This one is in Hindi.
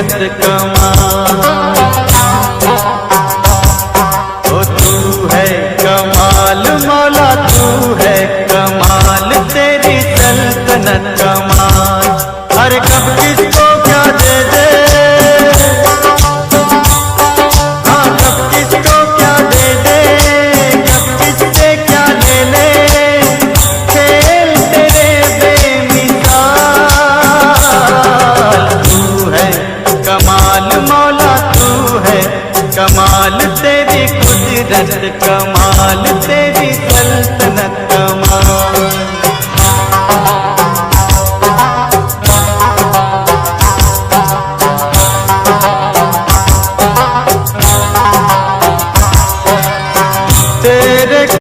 कुदरत कमाल। ओ तू है कमाल मौला, तू है कमाल, तेरी सल्तनत कमाल। अरे कब किसको क्या दे दे, हाँ कब किसको क्या दे दे, कब किससे क्या ले ले, खेल तेरे बेमिसाल। तू है कमाल मौला, तू है कमाल, तेरी कुदरत कमाल, तेरी सल्तनत